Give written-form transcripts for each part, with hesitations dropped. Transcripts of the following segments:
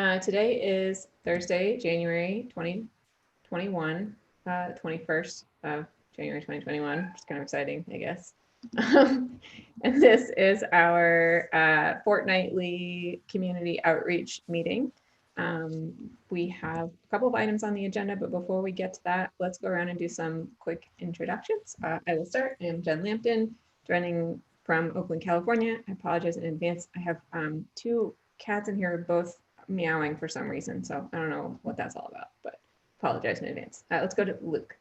Today is Thursday, January 2021, 21st of January 2021. It's kind of exciting, I guess. And this is our fortnightly community outreach meeting. We have a couple of items on the agenda, but before we get to that, let's go around and do some quick introductions. I will start. I am Jen Lampton, joining from Oakland, California. I apologize in advance. I have two cats in here, both meowing for some reason, so I don't know what that's all about, but apologize in advance. Let's go to Luke.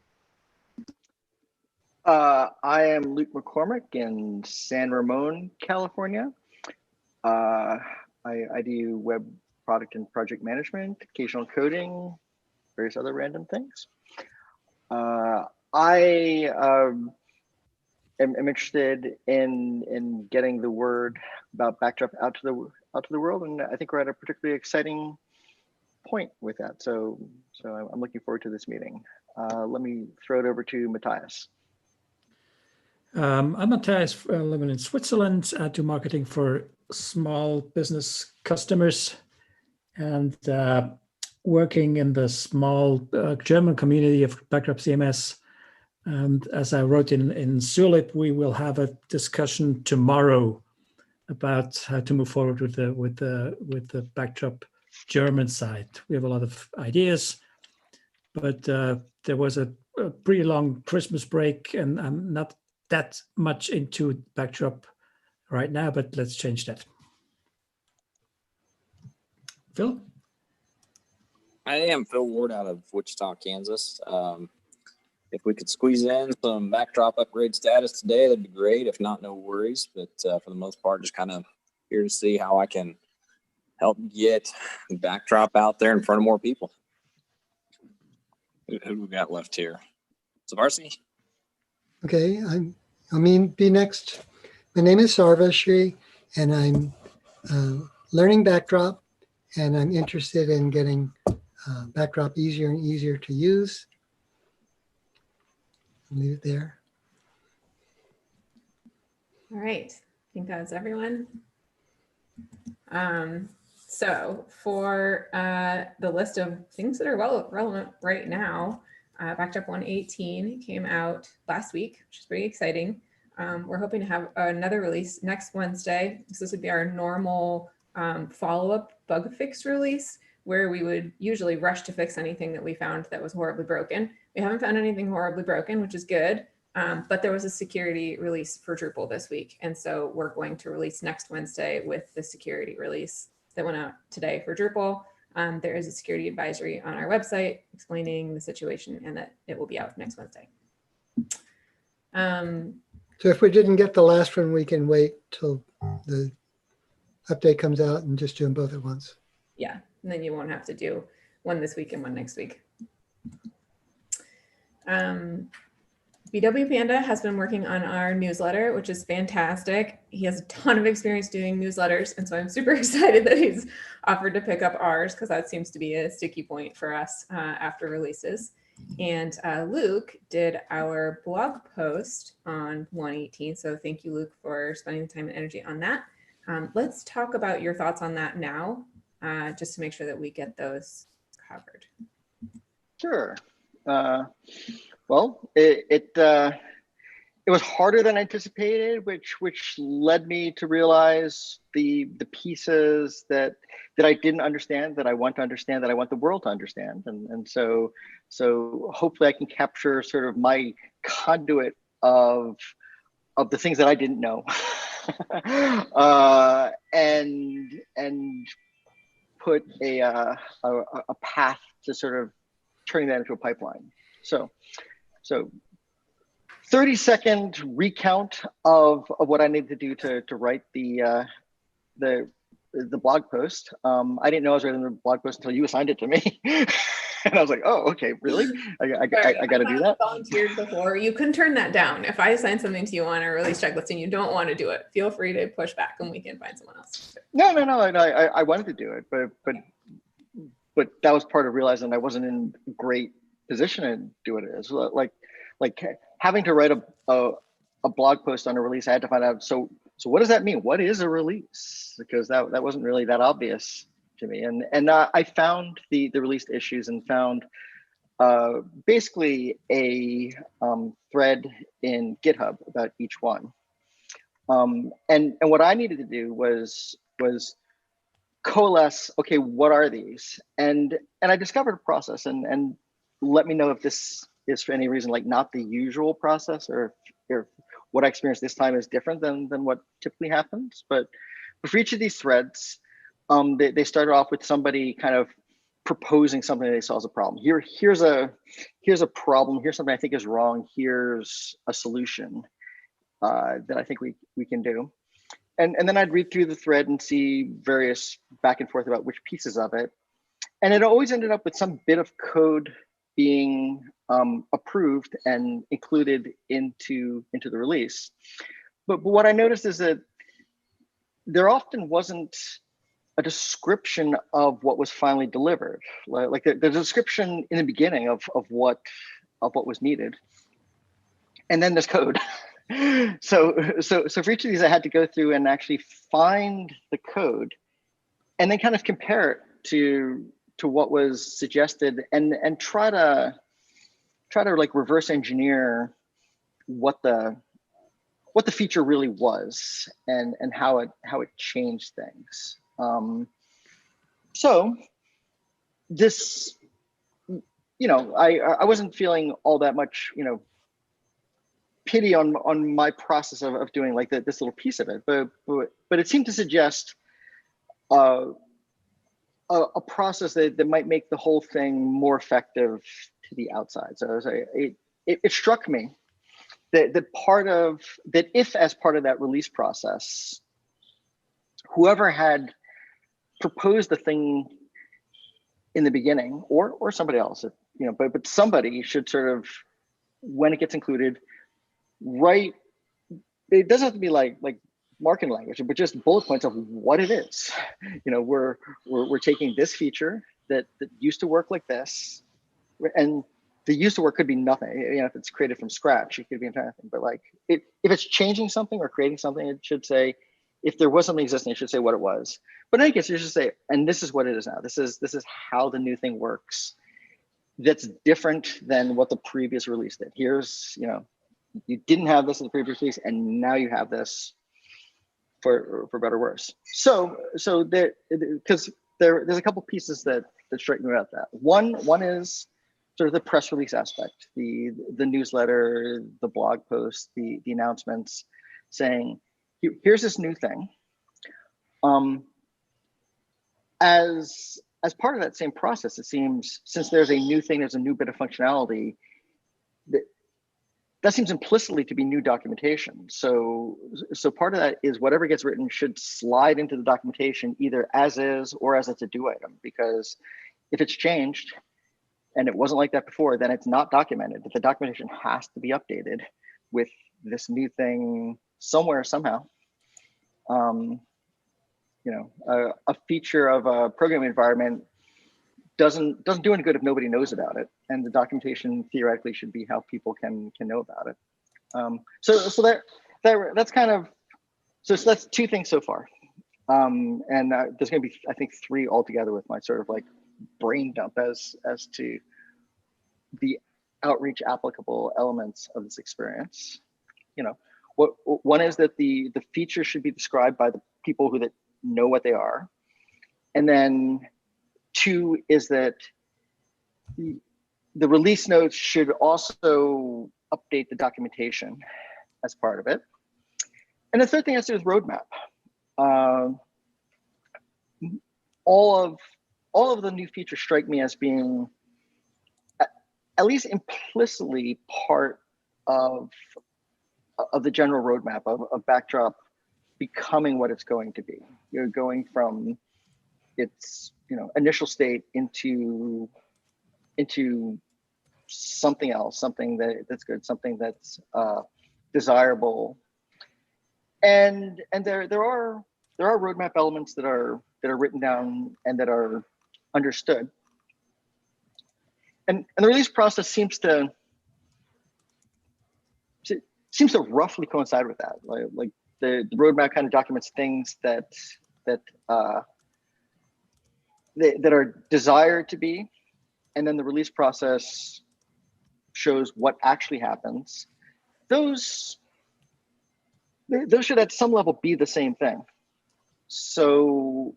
I am Luke McCormick in San Ramon, California. I do web product and project management, occasional coding, various other random things. I am interested in getting the word about Backdrop out to the world, and I think we're at a particularly exciting point with that. So I'm looking forward to this meeting. Let me throw it over to Matthias. I'm Matthias, living in Switzerland. I do marketing for small business customers and working in the small German community of Backdrop CMS. And as I wrote in Zulip, we will have a discussion tomorrow about how to move forward with the Backdrop German side. We have a lot of ideas, but there was a pretty long Christmas break, and I'm not that much into Backdrop right now, but let's change that. Phil? I am Phil Ward out of Wichita, Kansas. If we could squeeze in some Backdrop upgrade status today, that'd be great. If not, no worries. But for the most part, just kind of here to see how I can help get Backdrop out there in front of more people. Who do we got left here? Savarsi? Okay, be next. My name is Sarvashri, and I'm learning Backdrop, and I'm interested in getting Backdrop easier and easier to use. Leave it there. All right, I think that's everyone. So for the list of things that are relevant right now, Backdrop 118 came out last week, which is pretty exciting. We're hoping to have another release next Wednesday. So this would be our normal follow-up bug fix release, where we would usually rush to fix anything that we found that was horribly broken. We haven't found anything horribly broken, which is good, but there was a security release for Drupal this week. And so we're going to release next Wednesday with the security release that went out today for Drupal. There is a security advisory on our website explaining the situation, and that it will be out next Wednesday. So if we didn't get the last one, we can wait till the update comes out and just do them both at once. Yeah, and then you won't have to do one this week and one next week. BW Panda has been working on our newsletter, which is fantastic. He has a ton of experience doing newsletters, and so I'm super excited that he's offered to pick up ours, because that seems to be a sticky point for us after releases. And Luke did our blog post on 118, so thank you, Luke, for spending the time and energy on that. Let's talk about your thoughts on that now, just to make sure that we get those covered. Sure. Well, it was harder than anticipated, which led me to realize the pieces that I didn't understand, that I want to understand, that I want the world to understand, and so hopefully I can capture sort of my conduit of the things that I didn't know, and put a path to sort of turning that into a pipeline. So 30-second recount of what I need to do to write the blog post. I didn't know I was writing the blog post until you assigned it to me. And I was like, oh, okay, really? I got to do that? Volunteered before. You can turn that down. If I assign something to you on our release checklist and you don't want to do it, feel free to push back and we can find someone else. No. I wanted to do it, but that was part of realizing I wasn't in a great position to do it. It's like having to write a blog post on a release. I had to find out. So what does that mean? What is a release? Because that wasn't really that obvious to me. And I found the released issues and found basically a thread in GitHub about each one. And what I needed to do was coalesce, okay, what are these? And I discovered a process, and let me know if this is for any reason like not the usual process, or if what I experienced this time is different than what typically happens. But for each of these threads, they started off with somebody kind of proposing something they saw as a problem. Here's a problem. Here's something I think is wrong. Here's a solution that I think we can do. And then I'd read through the thread and see various back and forth about which pieces of it. And it always ended up with some bit of code being approved and included into the release. But what I noticed is that there often wasn't a description of what was finally delivered. Like the description in the beginning of what was needed. And then there's code. So for each of these, I had to go through and actually find the code and then kind of compare it to what was suggested and try to like reverse engineer what the feature really was and how it changed things. So this, I wasn't feeling all that much, pity on my process of doing like this little piece of it, but it seemed to suggest a process that might make the whole thing more effective to the outside. So it struck me that if as part of that release process, whoever had proposed the thing in the beginning, or somebody else, but somebody should sort of, when it gets included, write. It doesn't have to be like marketing language, but just bullet points of what it is. We're taking this feature that used to work like this, and the used to work could be nothing. If it's created from scratch, it could be anything. But like, if it's changing something or creating something, it should say, if there was something existing, it should say what it was. But in any case, you should say, and this is what it is now. This is how the new thing works. That's different than what the previous release did. Here's, you didn't have this in the previous release, and now you have this, for better or worse. So there, because there's a couple pieces that strike me about that. One is sort of the press release aspect, the newsletter, the blog post, the announcements, saying, here's this new thing. As part of that same process, it seems, since there's a new thing, there's a new bit of functionality, that seems implicitly to be new documentation. So part of that is whatever gets written should slide into the documentation either as is or as it's a do item, because if it's changed and it wasn't like that before, then it's not documented. The documentation has to be updated with this new thing somewhere, somehow. A feature of a programming environment doesn't do any good if nobody knows about it, and the documentation theoretically should be how people can know about it. So that's kind of, so that's two things so far, and there's going to be, I think, three altogether with my sort of like brain dump as to the outreach applicable elements of this experience. One is that the feature should be described by the people who that know what they are, and then two is that the release notes should also update the documentation as part of it. And the third thing has to do with roadmap. All of the new features strike me as being at least implicitly part of the general roadmap of Backdrop becoming what it's going to be. You're going from its initial state into something else, something that's good, something that's desirable. And there are roadmap elements that are written down and that are understood. And the release process seems to roughly coincide with that. Like the roadmap kind of documents things that that are desired to be, and then the release process shows what actually happens. Those should at some level be the same thing. So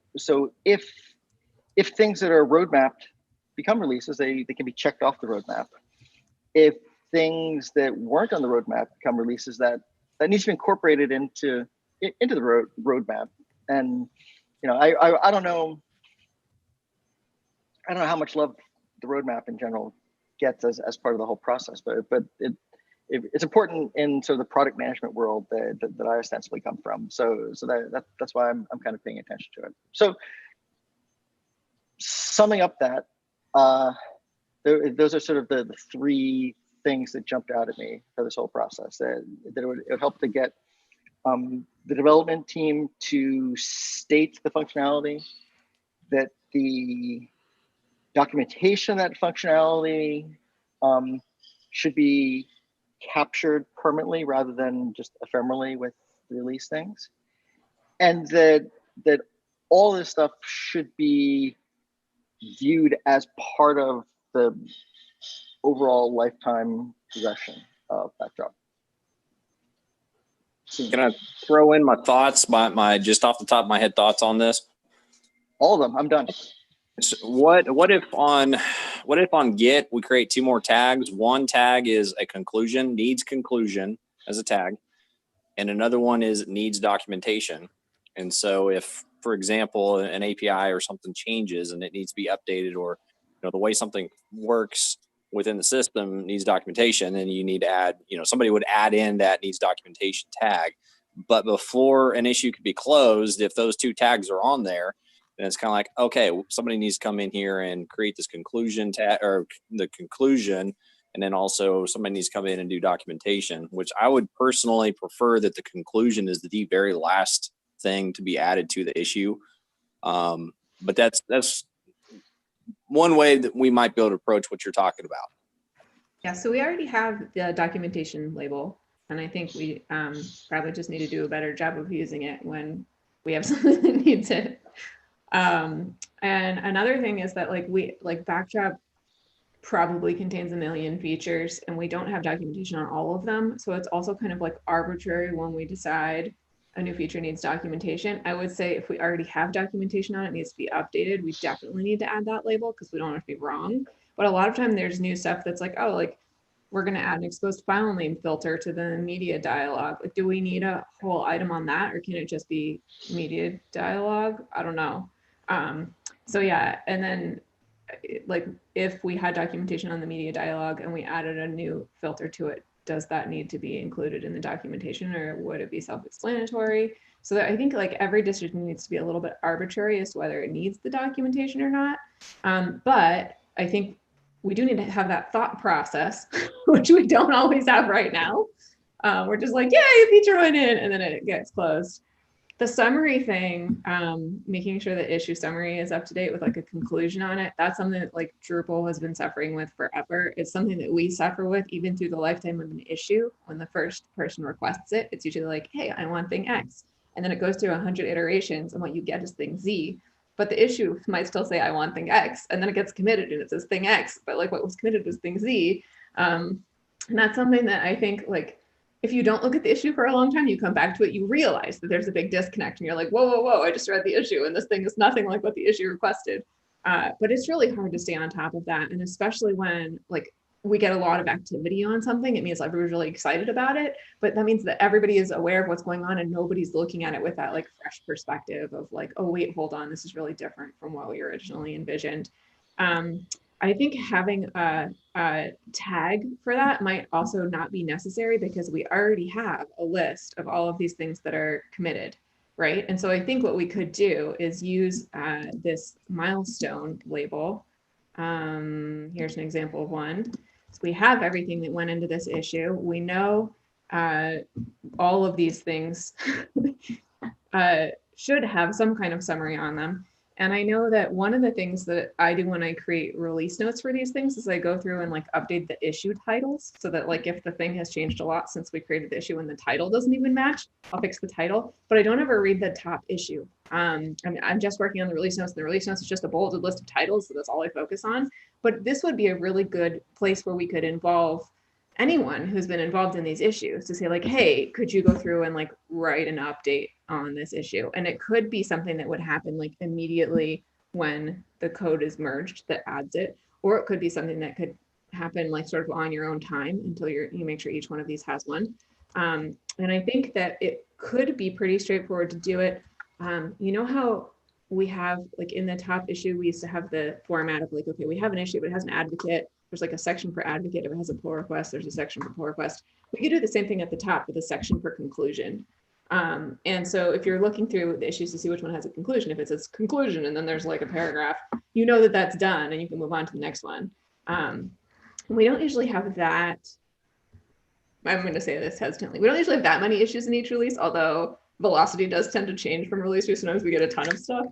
if things that are roadmapped become releases, they can be checked off the roadmap. If things that weren't on the roadmap become releases, that needs to be incorporated into the roadmap. And I don't know how much love the roadmap in general gets as part of the whole process, but it's important in sort of the product management world that I ostensibly come from. So that's why I'm kind of paying attention to it. So summing up that, those are sort of the three things that jumped out at me for this whole process. That it would help to get the development team to state the functionality, that the documentation of that functionality should be captured permanently rather than just ephemerally with release things, and that all this stuff should be viewed as part of the overall lifetime progression of Backdrop. Can I throw in my thoughts, my just off the top of my head thoughts on this? All of them. I'm done. So what if on Git we create two more tags? One tag is a conclusion, needs conclusion as a tag, and another one is needs documentation. And so if, for example, an API or something changes and it needs to be updated, or the way something works within the system needs documentation, then you need to add, somebody would add in that needs documentation tag. But before an issue could be closed, if those two tags are on there, then it's kind of like, okay, somebody needs to come in here and create this conclusion tag, or the conclusion, and then also somebody needs to come in and do documentation, which I would personally prefer that the conclusion is the very last thing to be added to the issue. But that's one way that we might be able to approach what you're talking about. Yeah, so we already have the documentation label, and I think we probably just need to do a better job of using it when we have something that needs it. And another thing is that Backdrop probably contains 1 million features, and we don't have documentation on all of them. So it's also kind of like arbitrary when we decide a new feature needs documentation. I would say if we already have documentation on it, needs to be updated, we definitely need to add that label because we don't want to be wrong. But a lot of time there's new stuff that's like, oh, we're going to add an exposed file name filter to the media dialog. Do we need a whole item on that, or can it just be media dialog? I don't know. So yeah, and then if we had documentation on the media dialog and we added a new filter to it, does that need to be included in the documentation, or would it be self-explanatory? So that I think every decision needs to be a little bit arbitrary as to whether it needs the documentation or not. But I think we do need to have that thought process, which we don't always have right now. We're just like, yay, a feature went in, and then it gets closed. The summary thing, making sure the issue summary is up to date with a conclusion on it, that's something that Drupal has been suffering with forever. It's something that we suffer with even through the lifetime of an issue. When the first person requests it, it's usually like, hey, I want thing X. And then it goes through 100 iterations, and what you get is thing Z. But the issue might still say, I want thing X. And then it gets committed and it says thing X, but what was committed was thing Z. And that's something that I think if you don't look at the issue for a long time, you come back to it, you realize that there's a big disconnect, and you're like, whoa, whoa, whoa, I just read the issue and this thing is nothing like what the issue requested. But it's really hard to stay on top of that. And especially when we get a lot of activity on something, it means everybody's really excited about it, but that means that everybody is aware of what's going on and nobody's looking at it with that fresh perspective of oh wait, hold on, this is really different from what we originally envisioned. I think having a tag for that might also not be necessary because we already have a list of all of these things that are committed, right? And so I think what we could do is use this milestone label. Here's an example of one. So we have everything that went into this issue. We know all of these things should have some kind of summary on them. And I know that one of the things that I do when I create release notes for these things is I go through and like update the issue titles so that like if the thing has changed a lot since we created the issue and the title doesn't even match, I'll fix the title. But I don't ever read the top issue. I'm just working on the release notes, and the release notes is just a bolded list of titles, so that's all I focus on. But this would be a really good place where we could involve anyone who's been involved in these issues to say like, hey, could you go through and like write an update on this issue? And it could be something that would happen like immediately when the code is merged that adds it, or it could be something that could happen like sort of on your own time until you make sure each one of these has one. And I think that it could be pretty straightforward to do it. You know how we have like in the top issue, we used to have the format of like, okay, we have an issue, but it has an advocate. There's like a section for advocate. If it has a pull request, there's a section for pull request. We could do the same thing at the top with a section for conclusion. And so if you're looking through the issues to see which one has a conclusion, if it says conclusion and then there's like a paragraph, you know that that's done and you can move on to the next one. We don't usually have that. I'm going to say this hesitantly. We don't usually have that many issues in each release, although velocity does tend to change from release to sometimes we get a ton of stuff.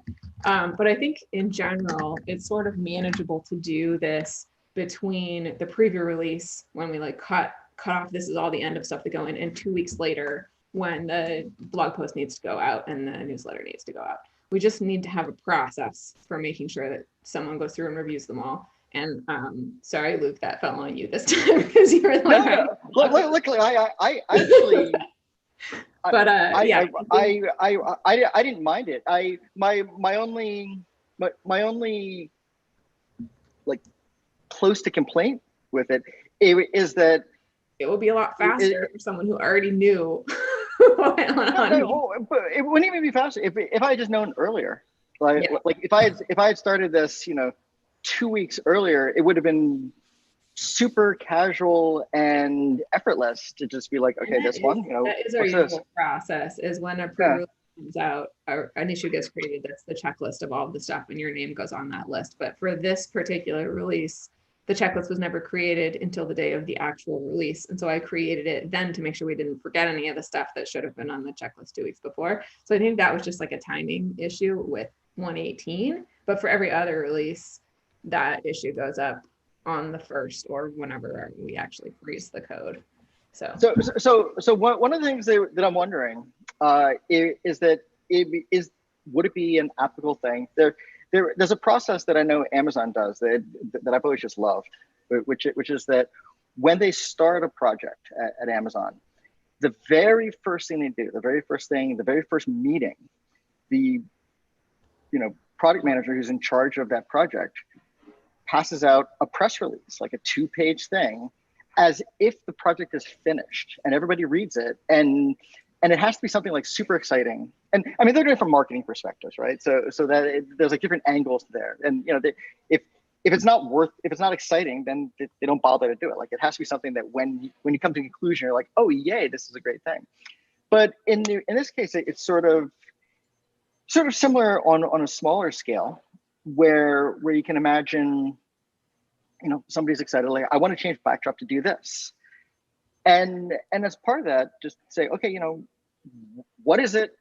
But I think in general, it's sort of manageable to do this between the preview release when we like cut off, this is all the end of stuff to go in, and 2 weeks later when the blog post needs to go out and the newsletter needs to go out. We just need to have a process for making sure that someone goes through and reviews them all. And sorry, Luke, that fell on you this time because you were like, No, luckily, I actually. But yeah, I didn't mind it. My only like close to complaint with it is that it will be a lot faster for someone who already knew what went on. But it wouldn't even be faster if I had just known earlier. Like if I had started this, 2 weeks earlier, it would have been super casual and effortless to just be like, okay, this one, that is our usual process, is when a pre-release comes out or an issue gets created, that's the checklist of all of the stuff and your name goes on that list. But for this particular release, the checklist was never created until the day of the actual release. And so I created it then to make sure we didn't forget any of the stuff that should have been on the checklist 2 weeks before. So I think that was just like a timing issue with 118, but for every other release, that issue goes up on the first or whenever we actually freeze the code. So one of the things that I'm wondering is that would it be an applicable thing? There's a process that I know Amazon does that I've always just loved, which is that when they start a project at Amazon, the very first thing they do, the very first meeting, the product manager who's in charge of that project passes out a press release, like a 2-page thing, as if the project is finished, and everybody reads it, and it has to be something like super exciting. And I mean, they're doing it from marketing perspectives, right? So that there's like different angles there, and if it's not exciting, then they don't bother to do it. Like it has to be something that when you come to a conclusion, you're like, oh yay, this is a great thing. But in this case, it's sort of similar on a smaller scale, where you can imagine, somebody's excited, like, I want to change Backdrop to do this. And as part of that, just say, okay, what is it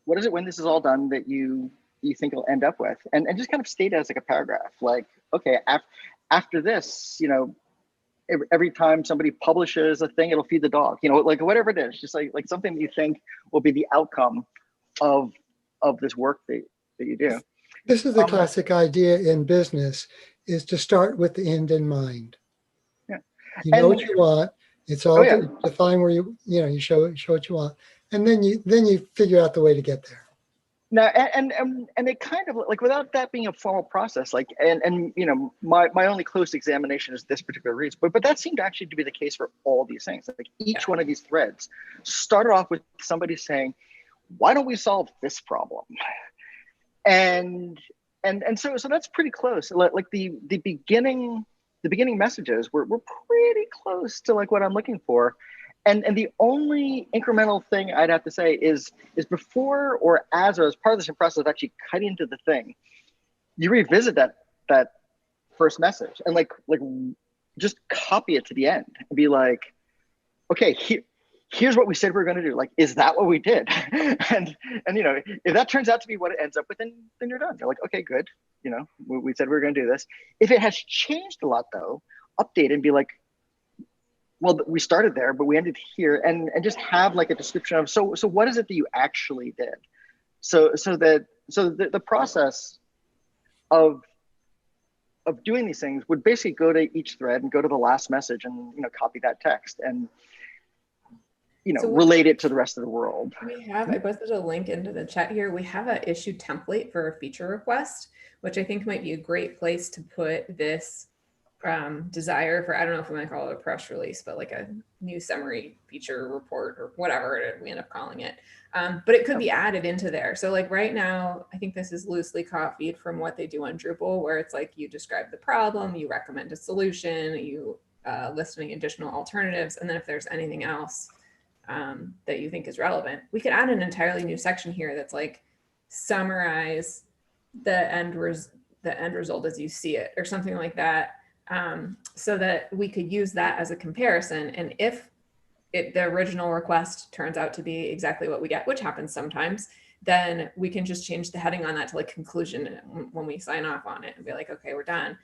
when this is all done that you think it'll end up with? And just kind of state it as like a paragraph, like, okay, after this, every time somebody publishes a thing, it'll feed the dog, like whatever it is, just like something that you think will be the outcome of this work that you do. This is the classic idea in business, is to start with the end in mind. Yeah. You know what you want. It's all define where you show what you want. And then you figure out the way to get there. Now, and it kind of like, without that being a formal process, like, and my only close examination is this particular release, but that seemed actually to be the case for all these things. Like each one of these threads started off with somebody saying, why don't we solve this problem? And so that's pretty close. Like the beginning messages were pretty close to like what I'm looking for. And the only incremental thing I'd have to say is before or as part of this process of actually cutting into the thing, you revisit that first message and like just copy it to the end and be like, okay, here's what we said we were going to do. Like, is that what we did? and you know, if that turns out to be what it ends up with, then you're done. You're like, okay, good. You know, we said we were going to do this. If it has changed a lot though, update and be like, well, we started there, but we ended here, and just have like a description of so what is it that you actually did? So the process of doing these things would basically go to each thread and go to the last message and, you know, copy that text and, you know, So relate it to the rest of the world. we have, I posted a link into the chat here. We have an issue template for a feature request, which I think might be a great place to put this desire for, I don't know if we might call it a press release, but like a new summary feature report or whatever we end up calling it. But it could be added into there. So like right now, I think this is loosely copied from what they do on Drupal, where it's like you describe the problem, you recommend a solution, you list any additional alternatives, and then if there's anything else that you think is relevant, we could add an entirely new section here that's like summarize the end result as you see it, or something like that, so that we could use that as a comparison. And if the original request turns out to be exactly what we get, which happens sometimes, then we can just change the heading on that to like conclusion when we sign off on it and be like, okay, we're done.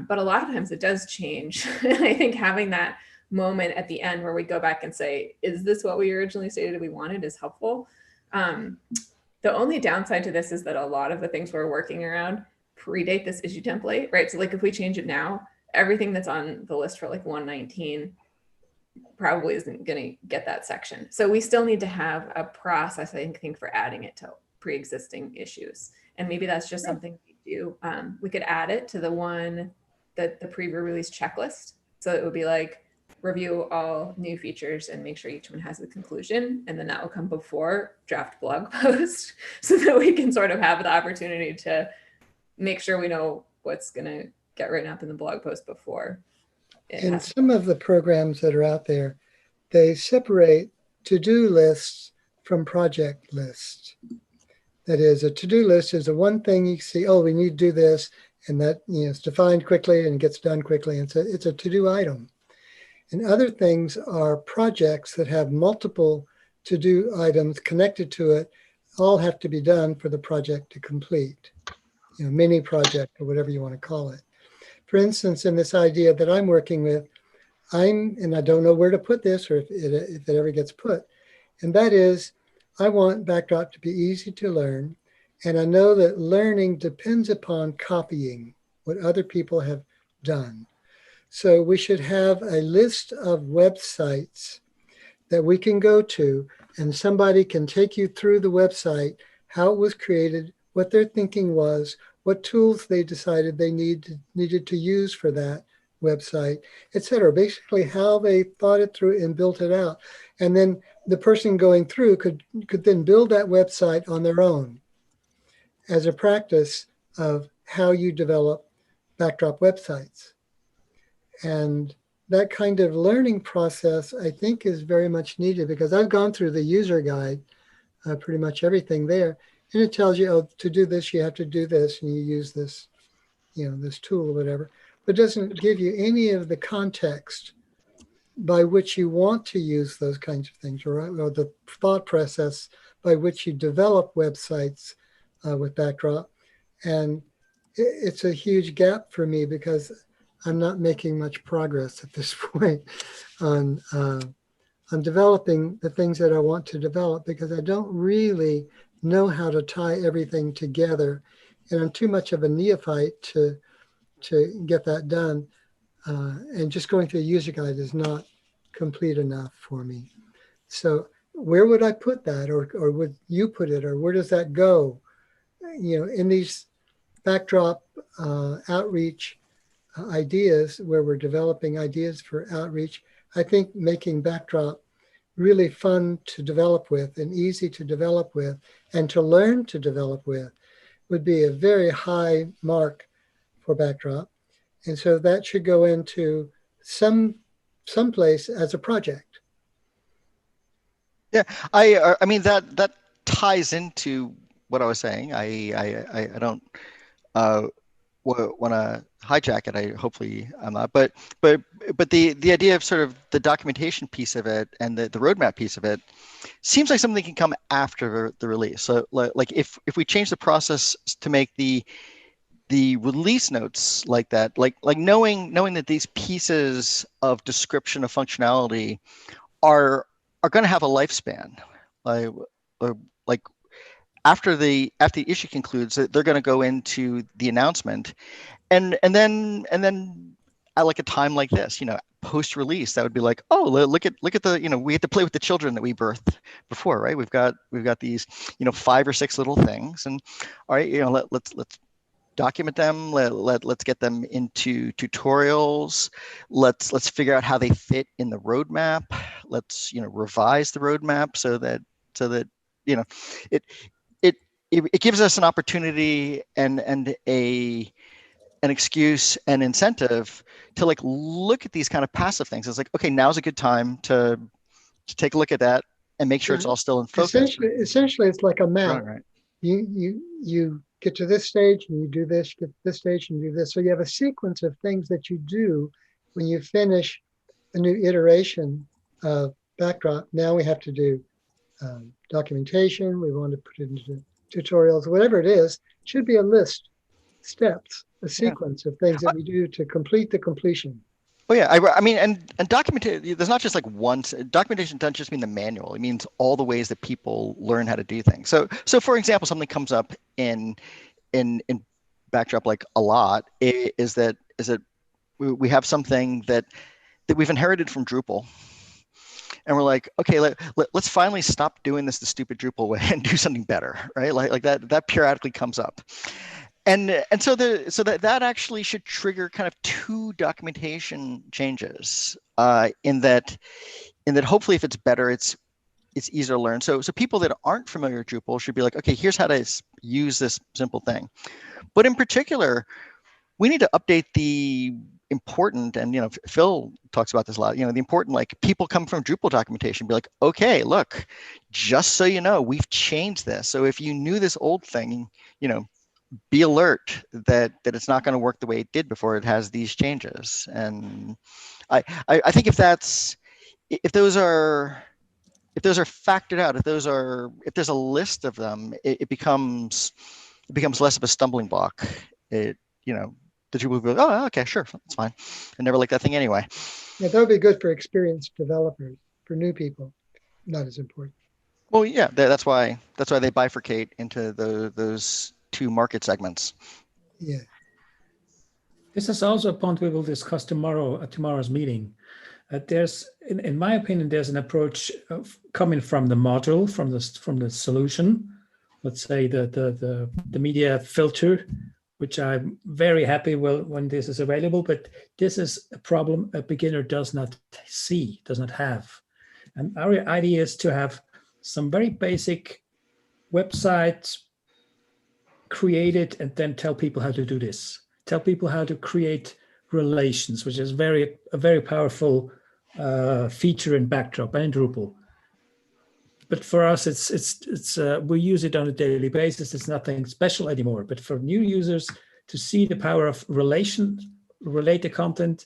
But a lot of times it does change. And I think having that moment at the end where we go back and say, is this what we originally stated we wanted, is helpful. The only downside to this is that a lot of the things we're working around predate this issue template, right? So like if we change it now, everything that's on the list for like 119 probably isn't going to get that section. So we still need to have a process, I think for adding it to pre-existing issues. And maybe that's just something we do. We could add it to the one that the preview release checklist. So it would be like, review all new features and make sure each one has a conclusion. And then that will come before draft blog post so that we can sort of have the opportunity to make sure we know what's going to get written up in the blog post before. In some of the programs that are out there, they separate to-do lists from project lists. That is, a to-do list is the one thing you see, oh, we need to do this, and that, you know, it's defined quickly and gets done quickly. And it's a to-do item. And other things are projects that have multiple to-do items connected to it, all have to be done for the project to complete, you know, mini project or whatever you want to call it. For instance, in this idea that I'm working with, and I don't know where to put this or if it ever gets put, and that is, I want Backdrop to be easy to learn. And I know that learning depends upon copying what other people have done. So we should have a list of websites that we can go to, and somebody can take you through the website, how it was created, what their thinking was, what tools they decided they needed to use for that website, etc. Basically how they thought it through and built it out. And then the person going through could then build that website on their own as a practice of how you develop Backdrop websites. And that kind of learning process, I think, is very much needed, because I've gone through the user guide, pretty much everything there, and it tells you, oh, to do this, you have to do this, and you use this, you know, this tool or whatever, but doesn't give you any of the context by which you want to use those kinds of things, or the thought process by which you develop websites with Backdrop. And it's a huge gap for me, because I'm not making much progress at this point on developing the things that I want to develop, because I don't really know how to tie everything together. And I'm too much of a neophyte to get that done. And just going through a user guide is not complete enough for me. So where would I put that, or would you put it, or where does that go? You know, in these Backdrop outreach ideas, where we're developing ideas for outreach, I think making Backdrop really fun to develop with and easy to develop with and to learn to develop with would be a very high mark for Backdrop. And so that should go into some place as a project. Yeah, I mean that ties into what I was saying. I don't want to hijack it. Hopefully I'm not, but the idea of sort of the documentation piece of it and the roadmap piece of it seems like something that can come after the release. So like if we change the process to make the release notes like that, like knowing that these pieces of description of functionality are going to have a lifespan, like after the issue concludes, they're going to go into the announcement, and then at like a time like this, post release, that would be like, oh, look at the, we had to play with the children that we birthed before, right? We've got these 5 or 6 little things, and all right, let's document them. Let's get them into tutorials. Let's figure out how they fit in the roadmap. Let's revise the roadmap so that it gives us an opportunity and an excuse and incentive to like look at these kind of passive things. It's like, okay, now's a good time to take a look at that and make sure it's all still in focus. Essentially, it's like a map. Right. You get to this stage and you do this, get to this stage and do this. So you have a sequence of things that you do when you finish a new iteration of Backdrop. Now we have to do documentation. We want to put it into tutorials, whatever it is, should be a list, steps, a sequence of things that we do to complete the completion. Oh yeah, I mean, and documentation. There's not just like one documentation. Doesn't just mean the manual. It means all the ways that people learn how to do things. So for example, something comes up in Backdrop like a lot is that we have something that we've inherited from Drupal, and we're like, okay, let's finally stop doing this the stupid Drupal way and do something better, right? Like that periodically comes up. And so that actually should trigger kind of 2 documentation changes in that hopefully if it's better, it's easier to learn. So people that aren't familiar with Drupal should be like, okay, here's how to use this simple thing. But in particular, we need to update the important, and Phil talks about this a lot, the important, like, people come from Drupal documentation, be like, okay, look, just so you know, we've changed this. So if you knew this old thing, be alert that it's not going to work the way it did before it has these changes. And I think if those are factored out, if there's a list of them, it becomes less of a stumbling block. The Drupal will go, oh, okay, sure, that's fine. I never liked that thing anyway. Yeah, that would be good for experienced developers. For new people, not as important. Well, yeah, that's why they bifurcate into those 2 market segments. Yeah. This is also a point we will discuss tomorrow at tomorrow's meeting. There's, in my opinion, there's an approach of coming from the module, from the solution. Let's say the media filter, which I'm very happy when this is available. But this is a problem a beginner does not have. And our idea is to have some very basic websites created and then tell people how to do this. Tell people how to create relations, which is a very powerful feature in Backdrop and in Drupal. But for us, it's we use it on a daily basis. It's nothing special anymore. But for new users to see the power of related content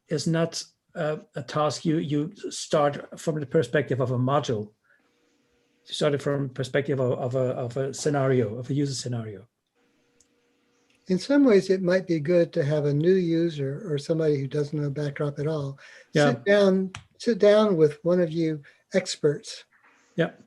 is not a task you start from the perspective of a module. You start it from the perspective of a scenario, of a user scenario. In some ways, it might be good to have a new user or somebody who doesn't know Backdrop at all sit down with one of you experts.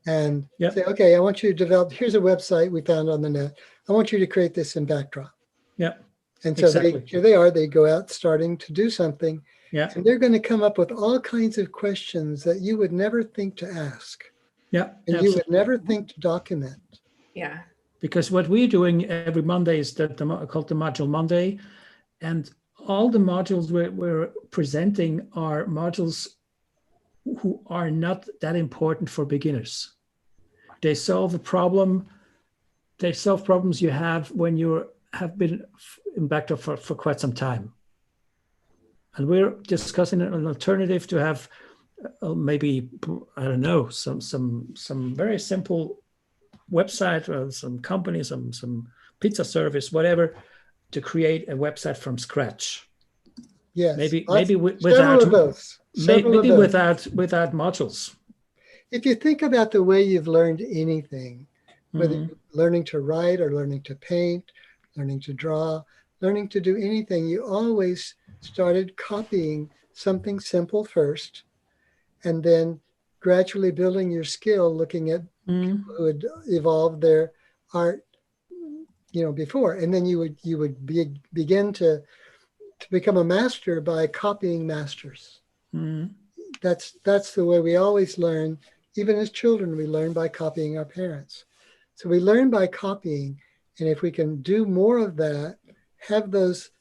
And say, okay, I want you to develop. Here's a website we found on the net. I want you to create this in Backdrop. And so here they are. They go out starting to do something. And they're going to come up with all kinds of questions that you would never think to ask. And you would never think to document. Yeah. Because what we're doing every Monday is called the Module Monday. And all the modules we're presenting are modules who are not that important for beginners. They solve a problem. They solve problems you have when you have been in Backdrop for quite some time. And we're discussing an alternative to have maybe, I don't know, some very simple website or some company, some pizza service, whatever, to create a website from scratch. Yes. Maybe Lots- several without of those. Several of maybe those. without modules. If you think about the way you've learned anything, whether Mhm. you're learning to write or learning to paint, learning to draw, learning to do anything, you always started copying something simple first, and then gradually building your skill, looking at Mhm. who had evolved their art, before, and then you would begin to become a master by copying masters. Mhm. That's the way we always learn. Even as children, we learn by copying our parents. So we learn by copying, and if we can do more of that, have those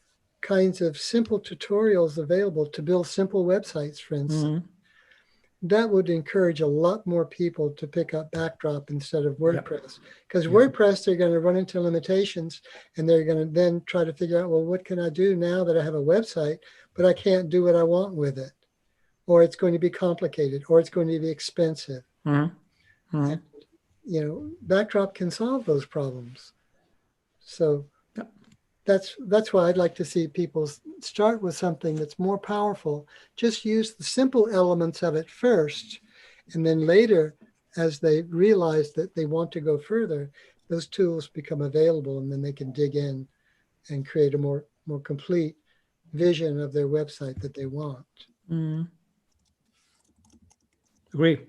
kinds of simple tutorials available to build simple websites, for instance, Mhm. that would encourage a lot more people to pick up Backdrop instead of Yep. WordPress. Because Yep. WordPress, they're going to run into limitations, and they're going to then try to figure out, well, what can I do now that I have a website, but I can't do what I want with it? Or it's going to be complicated, or it's going to be expensive. Mhm. Mhm. Backdrop can solve those problems. So Yep. that's why I'd like to see people start with something that's more powerful. Just use the simple elements of it first, and then later, as they realize that they want to go further, those tools become available, and then they can dig in and create a more complete vision of their website that they want. Mhm. Agree.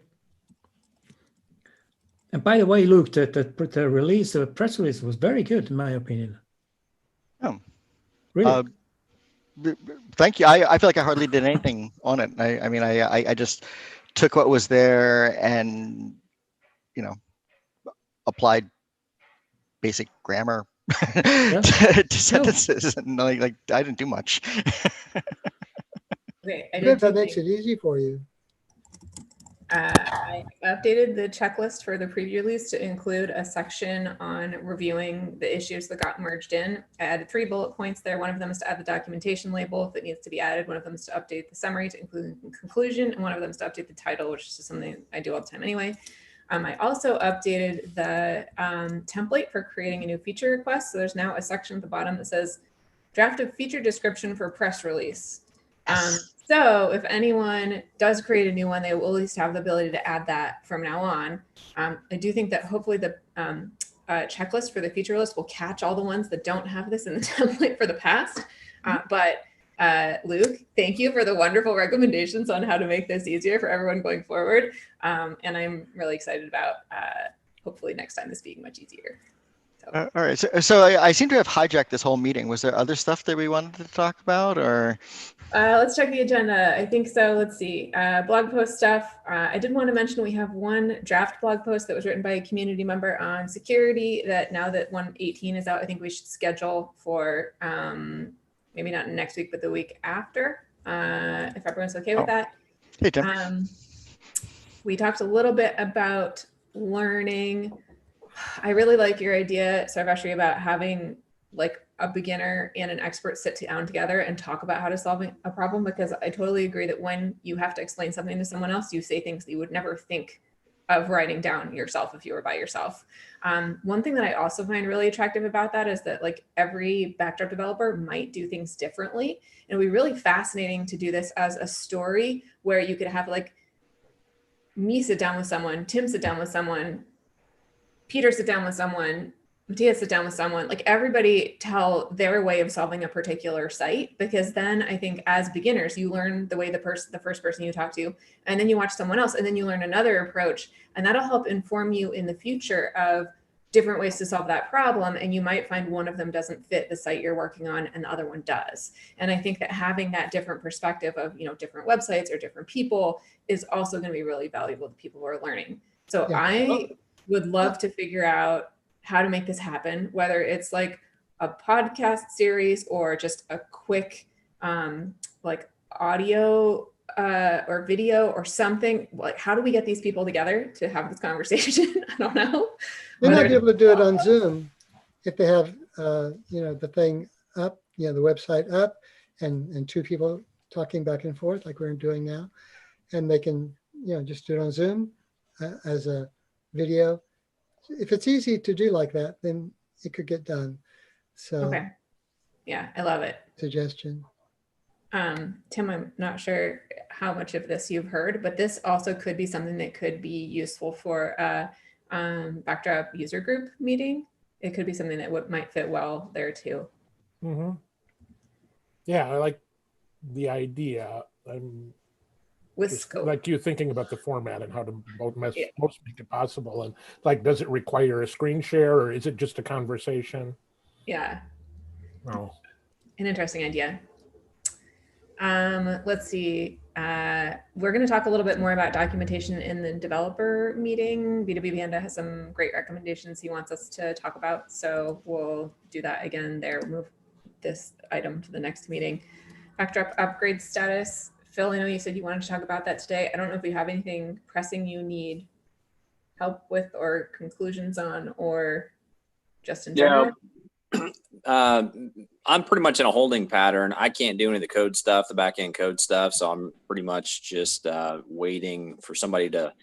And by the way, Luke, the release, the press release was very good, in my opinion. Oh. Really? Thank you. I feel like I hardly did anything on it. I mean, I just took what was there and, applied basic grammar to sentences, and like I didn't do much. Okay, I did Good, two that makes things. it easy for you. I updated the checklist for the preview release to include a section on reviewing the issues that got merged in. I added 3 bullet points there. One of them is to add the documentation label that needs to be added. One of them is to update the summary to include conclusion. And one of them is to update the title, which is just something I do all the time anyway. I also updated the template for creating a new feature request. So there's now a section at the bottom that says draft a feature description for press release. So if anyone does create a new one, they will at least have the ability to add that from now on. I do think that hopefully the checklist for the feature list will catch all the ones that don't have this in the template for the past. But Luke, thank you for the wonderful recommendations on how to make this easier for everyone going forward. And I'm really excited about hopefully next time this being much easier. All right. So I seem to have hijacked this whole meeting. Was there other stuff that we wanted to talk about, or? Let's check the agenda. I think so. Let's see. Blog post stuff. I did want to mention we have one draft blog post that was written by a community member on security that now that 118 is out, I think we should schedule for maybe not next week, but the week after, if everyone's okay with that. Hey, Tim. We talked a little bit about learning. I really like your idea, Sarveshri, about having like a beginner and an expert sit down together and talk about how to solve a problem, because I totally agree that when you have to explain something to someone else, you say things that you would never think of writing down yourself if you were by yourself. One thing that I also find really attractive about that is that like every Backdrop developer might do things differently. And it would be really fascinating to do this as a story where you could have like me sit down with someone, Tim sit down with someone, Peter sit down with someone, Matthias sit down with someone, like everybody tell their way of solving a particular site, because then I think as beginners, you learn the way the first person you talk to, and then you watch someone else, and then you learn another approach, and that'll help inform you in the future of different ways to solve that problem. And you might find one of them doesn't fit the site you're working on and the other one does. And I think that having that different perspective of, different websites or different people is also going to be really valuable to people who are learning. So Yeah. I would love to figure out how to make this happen, whether it's like a podcast series or just a quick like audio or video or something. Like, how do we get these people together to have this conversation? I don't know. They might be able to do it on Zoom if they have, the thing up, the website up, and 2 people talking back and forth like we're doing now, and they can, just do it on Zoom as a video. If it's easy to do like that, then it could get done. So Okay. Yeah, I love it. suggestion. Tim, I'm not sure how much of this you've heard, but this also could be something that could be useful for a Backdrop user group meeting. It could be something that might fit well there too. Mm-hmm. Yeah, I like the idea. I'm With just scope. like you thinking about the format and how to most Yeah. make it possible. And like, does it require a screen share or is it just a conversation? Yeah, Oh, an interesting idea. Let's see. We're going to talk a little bit more about documentation in the developer meeting. BW Panda has some great recommendations he wants us to talk about. So we'll do that again there. We'll move this item to the next meeting. Backdrop upgrade status. Phil, I know you said you wanted to talk about that today. I don't know if you have anything pressing you need help with or conclusions on, or just in general. I'm pretty much in a holding pattern. I can't do any of the code stuff, the back end code stuff. So I'm pretty much just waiting for somebody to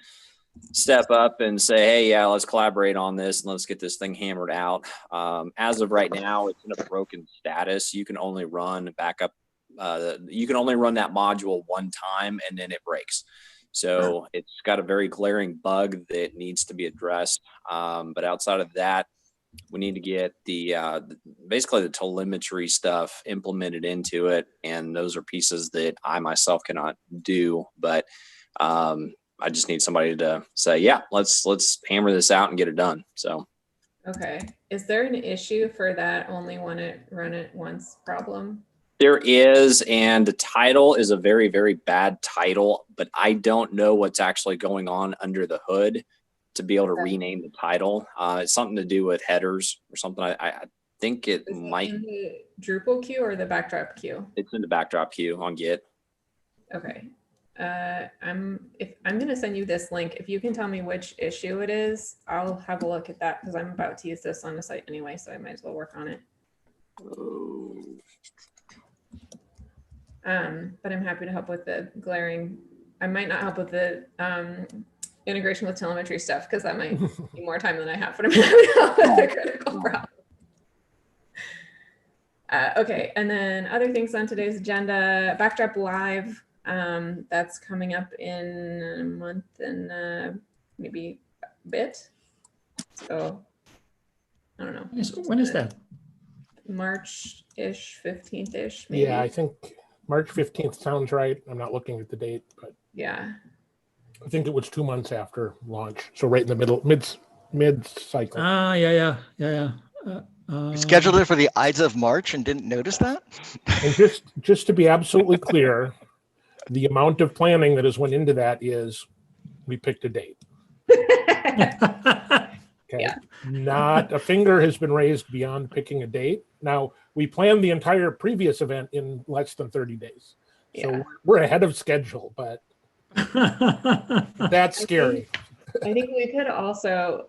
step up and say, hey, yeah, let's collaborate on this and let's get this thing hammered out. As of right now, it's in a broken status. You can only run backup. You can only run that module one time and then it breaks. So it's got a very glaring bug that needs to be addressed. But outside of that, we need to get the basically the telemetry stuff implemented into it, and those are pieces that I myself cannot do. But I just need somebody to say, yeah, let's hammer this out and get it done. So Okay. Is there an issue for that only run it once problem? there is, and the title is a very, very bad title, but I don't know what's actually going on under the hood to be able to rename the title. It's something to do with headers or something. I think it Is it might. in the Drupal queue or the Backdrop queue? It's in the Backdrop queue on Git. Okay. I'm going to send you this link. If you can tell me which issue it is, I'll have a look at that because I'm about to use this on the site anyway, so I might as well work on it. But I'm happy to help with the glaring. I might not help with the integration with telemetry stuff because that might be more time than I have, but I'm happy to help with the critical problem. Okay, and then other things on today's agenda, Backdrop Live. That's coming up in a month and maybe a bit. So I don't know. When is that? March-ish, 15th-ish, maybe. yeah, I think March 15th sounds right. I'm not looking at the date, but Yeah. I think it was 2 months after launch. So right in the mid cycle. Ah, yeah. You scheduled it for the Ides of March and didn't notice that? And just to be absolutely clear, the amount of planning that has went into that is we picked a date. Okay. Yeah. Not a finger has been raised beyond picking a date. Now, we planned the entire previous event in less than 30 days. So Yeah. we're ahead of schedule, but that's scary. I think we could also,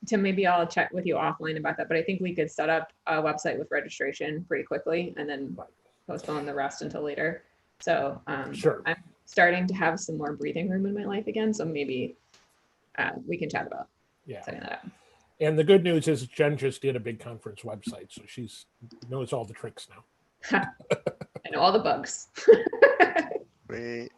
Tim, maybe I'll check with you offline about that, but I think we could set up a website with registration pretty quickly and then postpone the rest until later. So Sure. I'm starting to have some more breathing room in my life again. So maybe we can chat about Yeah. setting that up. And the good news is Jen just did a big conference website, so she's knows all the tricks now. I know all the bugs. Wait.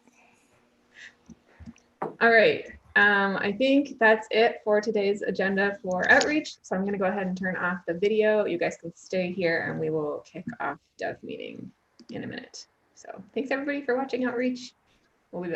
All right. I think that's it for today's agenda for outreach. So I'm going to go ahead and turn off the video. You guys can stay here and we will kick off dev meeting in a minute. So thanks everybody for watching outreach. We'll be back.